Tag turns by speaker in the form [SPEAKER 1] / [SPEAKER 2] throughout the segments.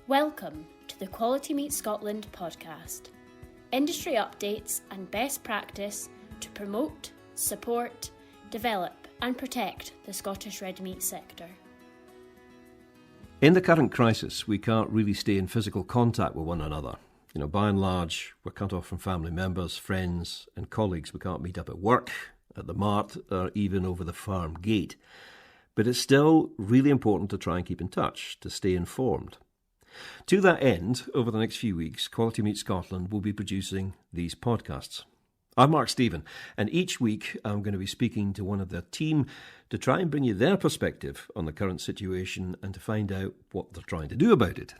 [SPEAKER 1] Welcome to the Quality Meat Scotland podcast. Industry updates and best practice to promote, support, develop and protect the Scottish red meat sector.
[SPEAKER 2] In the current crisis, we can't really stay in physical contact with one another. By and large, we're cut off from family members, friends and colleagues. We can't meet up at work, at the mart, or even over the farm gate. But it's still really important to try and keep in touch, to stay informed. To that end, over the next few weeks, Quality Meat Scotland will be producing these podcasts. I'm Mark Stephen, and each week I'm going to be speaking to one of their team to try and bring you their perspective on the current situation and to find out what they're trying to do about it.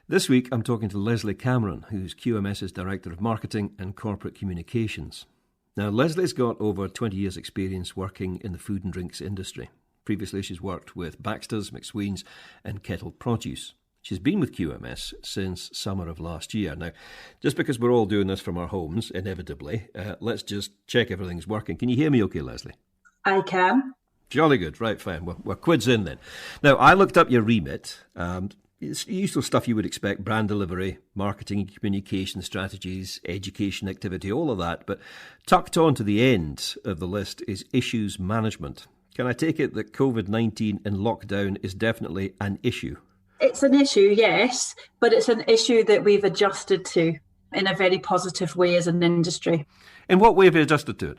[SPEAKER 2] This week I'm talking to Lesley Cameron, who's QMS's Director of Marketing and Corporate Communications. Now, Lesley's got over 20 years' experience working in the food and drinks industry. Previously, she's worked with Baxter's, McSween's and Kettle Produce. She's been with QMS since summer of last year. Now, just because we're all doing this from our homes, inevitably, let's just check everything's working. Can you hear me okay, Lesley?
[SPEAKER 3] I can.
[SPEAKER 2] Jolly good. Right, fine. We're quids in then. Now, I looked up your remit. It's usual stuff you would expect: brand delivery, marketing and communication strategies, education activity, all of that. But tucked on to the end of the list is issues management. Can I take it that COVID-19 and lockdown is definitely an issue?
[SPEAKER 3] It's an issue, yes, but it's an issue that we've adjusted to in a very positive way as an industry.
[SPEAKER 2] In what way have you adjusted to it?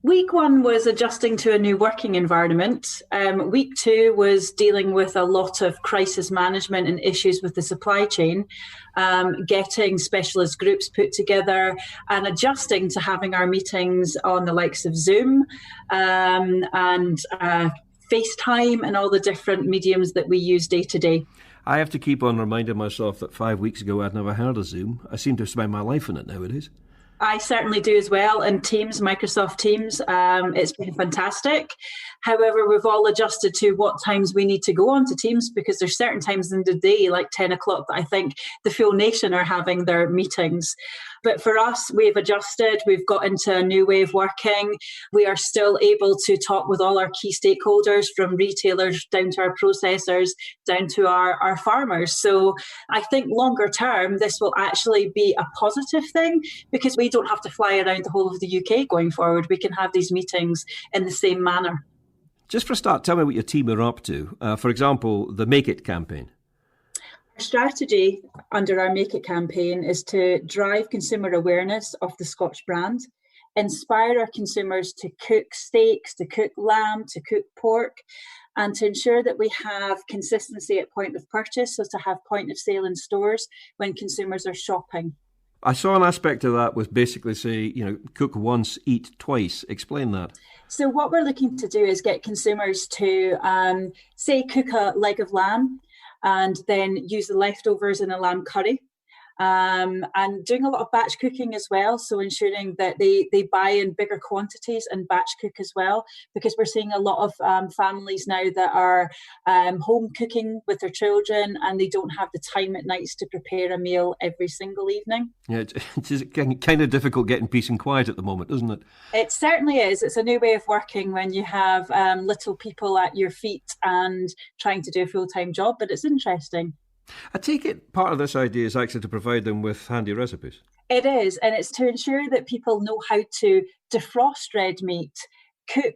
[SPEAKER 3] Week one was adjusting to a new working environment. Week two was dealing with a lot of crisis management and issues with the supply chain, getting specialist groups put together and adjusting to having our meetings on the likes of Zoom and FaceTime and all the different mediums that we use day to day.
[SPEAKER 2] I have to keep on reminding myself that 5 weeks ago I'd never heard of Zoom. I seem to spend my life in it nowadays.
[SPEAKER 3] I certainly do as well. And Teams, Microsoft Teams, it's been fantastic. However, we've all adjusted to what times we need to go on to Teams, because there's certain times in the day, like 10 o'clock, that I think the full nation are having their meetings. But for us, we've adjusted. We've got into a new way of working. We are still able to talk with all our key stakeholders, from retailers down to our processors, down to our farmers. So I think longer term, this will actually be a positive thing, because we don't have to fly around the whole of the UK going forward. We can have these meetings in the same manner.
[SPEAKER 2] Just for a start, tell me what your team are up to. For example, the Make It campaign.
[SPEAKER 3] Our strategy under our Make It campaign is to drive consumer awareness of the Scotch brand, inspire our consumers to cook steaks, to cook lamb, to cook pork, and to ensure that we have consistency at point of purchase, so to have point of sale in stores when consumers are shopping.
[SPEAKER 2] I saw an aspect of that was basically say, cook once, eat twice. Explain that.
[SPEAKER 3] So what we're looking to do is get consumers to, cook a leg of lamb and then use the leftovers in a lamb curry. And doing a lot of batch cooking as well, so ensuring that they buy in bigger quantities and batch cook as well, because we're seeing a lot of families now that are home cooking with their children, and they don't have the time at nights to prepare a meal every single evening.
[SPEAKER 2] Yeah, it's kind of difficult getting peace and quiet at the moment, isn't it?
[SPEAKER 3] It certainly is. It's a new way of working when you have little people at your feet and trying to do a full-time job, but it's interesting.
[SPEAKER 2] I take it part of this idea is actually to provide them with handy recipes.
[SPEAKER 3] It is, and it's to ensure that people know how to defrost red meat, cook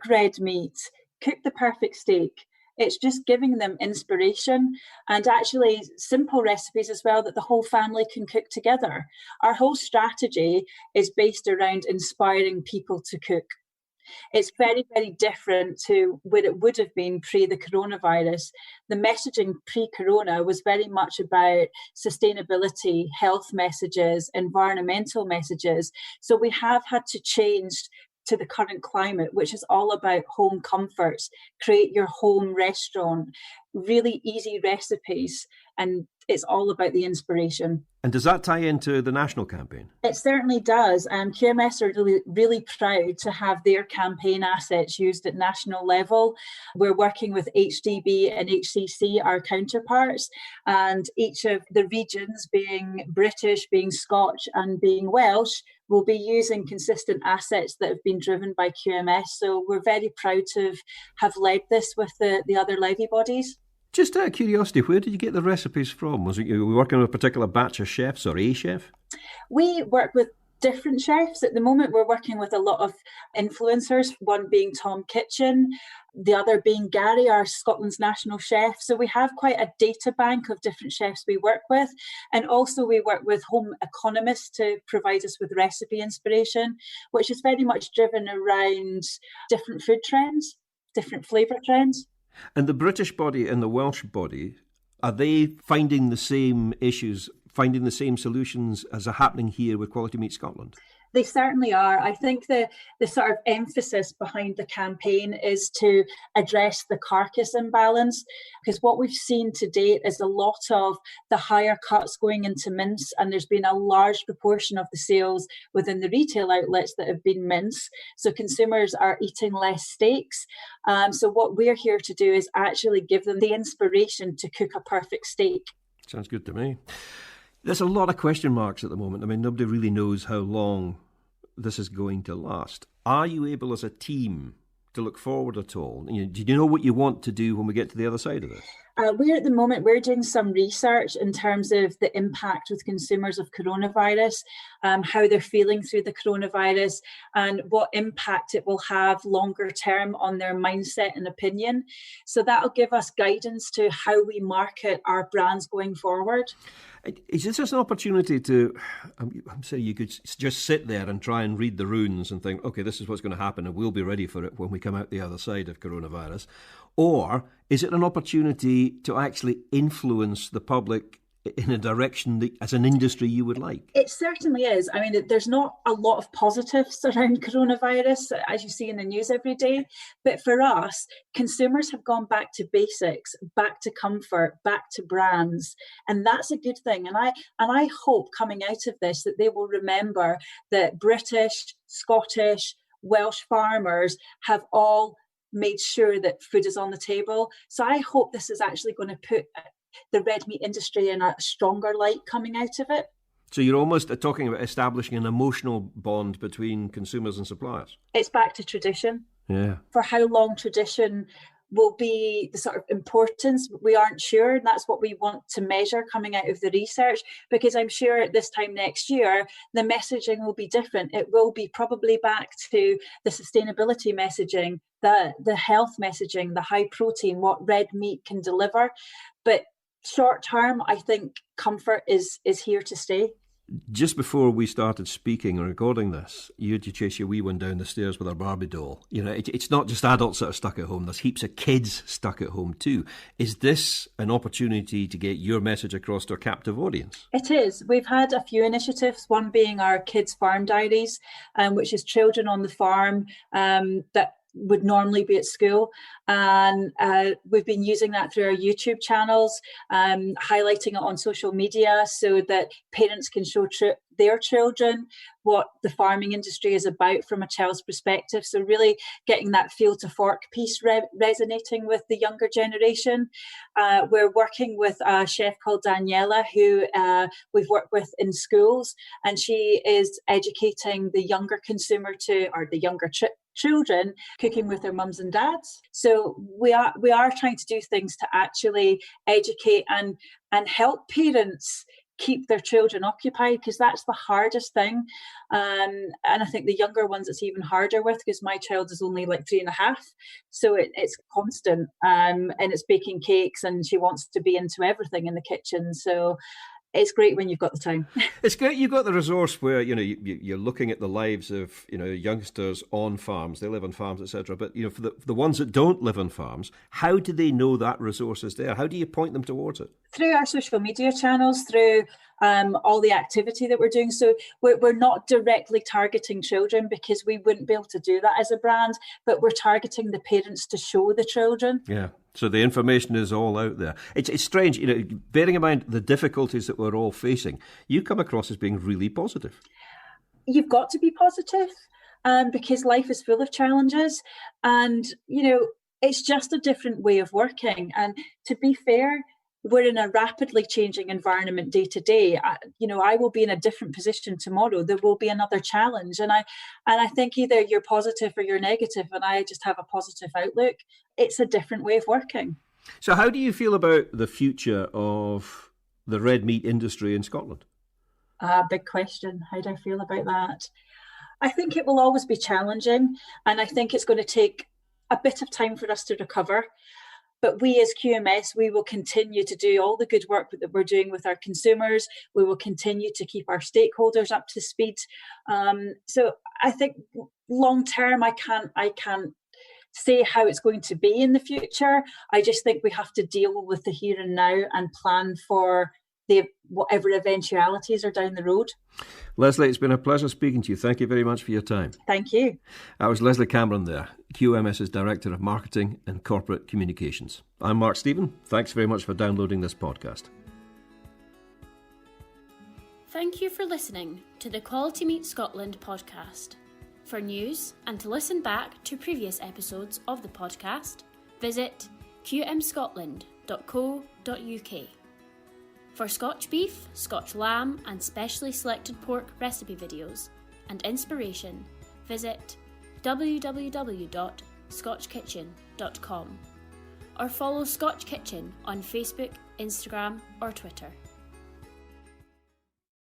[SPEAKER 3] the perfect steak. It's just giving them inspiration and actually simple recipes as well that the whole family can cook together. Our whole strategy is based around inspiring people to cook. It's very, very different to what it would have been pre the coronavirus. The messaging pre-corona was very much about sustainability, health messages, environmental messages. So we have had to change to the current climate, which is all about home comforts, create your home restaurant, really easy recipes, and it's all about the inspiration.
[SPEAKER 2] And does that tie into the national campaign?
[SPEAKER 3] It certainly does. QMS are really, really proud to have their campaign assets used at national level. We're working with HDB and HCC, our counterparts, and each of the regions, being British, being Scotch and being Welsh, will be using consistent assets that have been driven by QMS. So we're very proud to have led this with the other levy bodies.
[SPEAKER 2] Just out of curiosity, where did you get the recipes from? Was it you were working with a particular batch of chefs or a chef?
[SPEAKER 3] We work with different chefs. At the moment, we're working with a lot of influencers, one being Tom Kitchen, the other being Gary, our Scotland's national chef. So we have quite a data bank of different chefs we work with. And also we work with home economists to provide us with recipe inspiration, which is very much driven around different food trends, different flavour trends.
[SPEAKER 2] And the British body and the Welsh body, are they finding the same issues, finding the same solutions as are happening here with Quality Meat Scotland?
[SPEAKER 3] They certainly are. I think the sort of emphasis behind the campaign is to address the carcass imbalance, because what we've seen to date is a lot of the higher cuts going into mince, and there's been a large proportion of the sales within the retail outlets that have been mince. So consumers are eating less steaks. So what we're here to do is actually give them the inspiration to cook a perfect steak.
[SPEAKER 2] Sounds good to me. There's a lot of question marks at the moment. I mean, nobody really knows how long this is going to last. Are you able as a team to look forward at all? Do you know what you want to do when we get to the other side of this?
[SPEAKER 3] We're at the moment, we're doing some research in terms of the impact with consumers of coronavirus, how they're feeling through the coronavirus, and what impact it will have longer term on their mindset and opinion. So that'll give us guidance to how we market our brands going forward.
[SPEAKER 2] Is this an opportunity to, I'm saying you could just sit there and try and read the runes and think, okay, this is what's going to happen and we'll be ready for it when we come out the other side of coronavirus? Or is it an opportunity to actually influence the public in a direction that, as an industry, you would like?
[SPEAKER 3] It certainly is. I mean, there's not a lot of positives around coronavirus, as you see in the news every day. But for us, consumers have gone back to basics, back to comfort, back to brands. And that's a good thing. And I hope coming out of this that they will remember that British, Scottish, Welsh farmers have all made sure that food is on the table. So I hope this is actually going to put the red meat industry in a stronger light coming out of it.
[SPEAKER 2] So you're almost talking about establishing an emotional bond between consumers and suppliers.
[SPEAKER 3] It's back to tradition.
[SPEAKER 2] Yeah.
[SPEAKER 3] For how long tradition will be the sort of importance, we aren't sure. And that's what we want to measure coming out of the research, because I'm sure at this time next year, the messaging will be different. It will be probably back to the sustainability messaging, the health messaging, the high protein, what red meat can deliver. But short term, I think comfort is here to stay.
[SPEAKER 2] Just before we started speaking and recording this, you had to chase your wee one down the stairs with her Barbie doll. It's not just adults that are stuck at home. There's heaps of kids stuck at home too. Is this an opportunity to get your message across to a captive audience? It
[SPEAKER 3] is. We've had a few initiatives, one being our Kids Farm Diaries, which is children on the farm that would normally be at school, and we've been using that through our YouTube channels, highlighting it on social media so that parents can show their children what the farming industry is about from a child's perspective. So really getting that field to fork piece resonating with the younger generation. We're working with a chef called Daniela, who we've worked with in schools, and she is educating the younger consumer or the younger children cooking with their mums and dads. So we are trying to do things to actually educate and help parents keep their children occupied, because that's the hardest thing. And I think the younger ones it's even harder with, because my child is only like 3.5. So it's constant, and it's baking cakes, and she wants to be into everything in the kitchen. So it's great when you've got the time.
[SPEAKER 2] It's great you've got the resource where you're looking at the lives of youngsters on farms. They live on farms, etc. But for the ones that don't live on farms, how do they know that resource is there? How do you point them towards it?
[SPEAKER 3] Through our social media channels, through all the activity that we're doing. So we're not directly targeting children, because we wouldn't be able to do that as a brand, but we're targeting the parents to show the children.
[SPEAKER 2] Yeah. So the information is all out there. It's strange, bearing in mind the difficulties that we're all facing, you come across as being really positive.
[SPEAKER 3] You've got to be positive, because life is full of challenges, and, it's just a different way of working. And to be fair, we're in a rapidly changing environment day to day. I will be in a different position tomorrow. There will be another challenge. And I think either you're positive or you're negative, and I just have a positive outlook. It's a different way of working.
[SPEAKER 2] So how do you feel about the future of the red meat industry in Scotland?
[SPEAKER 3] Big question. How do I feel about that? I think it will always be challenging, and I think it's going to take a bit of time for us to recover. But we as QMS, we will continue to do all the good work that we're doing with our consumers. We will continue to keep our stakeholders up to speed. So I think long term, I can't say how it's going to be in the future. I just think we have to deal with the here and now and plan for whatever eventualities are down the road.
[SPEAKER 2] Lesley, it's been a pleasure speaking to you. Thank you very much for your time.
[SPEAKER 3] Thank you.
[SPEAKER 2] That was Lesley Cameron there, QMS's Director of Marketing and Corporate Communications. I'm Mark Stephen. Thanks very much for downloading this podcast.
[SPEAKER 1] Thank you for listening to the Quality Meat Scotland podcast. For news and to listen back to previous episodes of the podcast, visit qmscotland.co.uk. For Scotch beef, Scotch lamb and specially selected pork recipe videos and inspiration, visit www.scotchkitchen.com or follow Scotch Kitchen on Facebook, Instagram or Twitter.